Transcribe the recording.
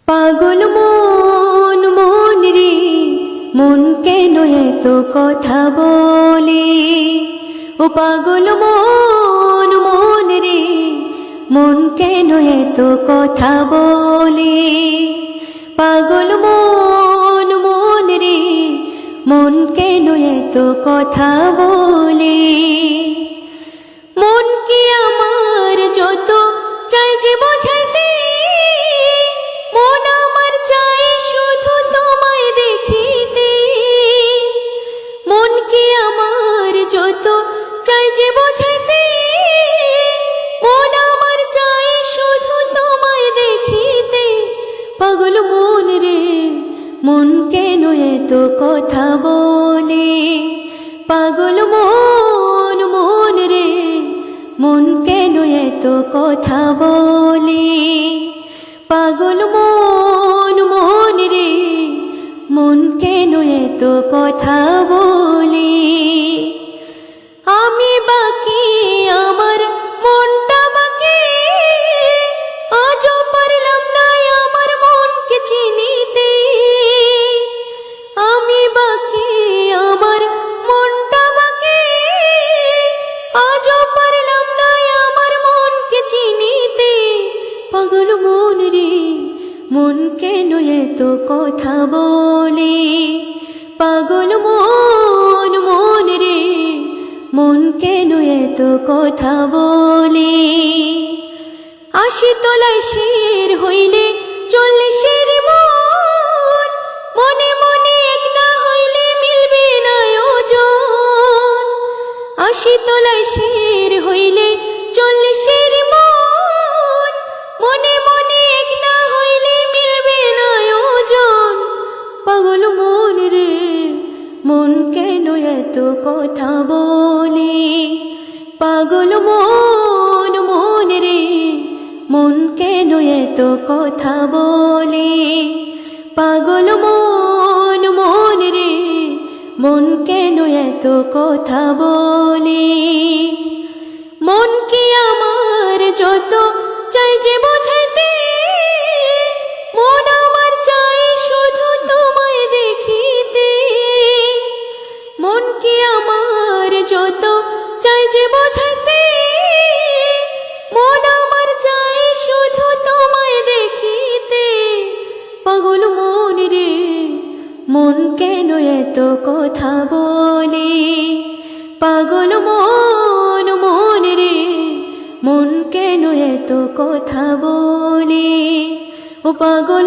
পাগল মন মন রে মন কেন এত কথা বলে। ও পাগল মন মন রে মন কেন এত কথা বলে। পাগল মন মন রে মন কেন এত কথা বলে। মন কি আমার যত চাই যে বোঝাইতে, মন আমার চাই শুধু তোমায় দেখিতে। মন কি আমার যত চাই যে বোঝাইতে, মন আমার চাই শুধু তোমায় দেখিতে। পাগল মন রে মন কেন এত কথা বলে। পাগল মন মন রে মন কেন এত কথা বলে। পাগল মন মন রে মন কেন এত কথা বলে। আমি বাকি আমার মনটা বাকি, আজও পারলাম না আমার মনকে চিনিতে। আমি বাকি আমার মনটা বাকি, আজও পারলাম না আমার মনকে চিনিতে। পাগল মন রে মন কেন এত কথা বলে। পাগল মন মন রে মন কেন এত কথা বলে। ৮০ তলায় শির হইলে ৪০-এর মন, মনে মনে এক না হইলে মিলবে না ওজন। ৮০ তলায় শির হইলে ৪০-এর মন, মনে মনে এক না হইলে মিলবে না ওজন। পাগল মন রে মন কেন এত কথা বলে। পাগল মন মন রে মন কেন এত কথা বলে। পাগল মন মন রে মন কেন এত কথা বলে। মন কি আমার যত চাই যে বোঝাইতে, মন আমার চাই শুধু তোমায় দেখিতে। মন কি আমার যত চাই যে বোঝাইতে, মন আমার চাই শুধু তোমায় দেখিতে। পাগল মন রে মন কেন এত কথা বলে। পাগল মন মন রে মন কেন এত কথা বলে। ও পাগল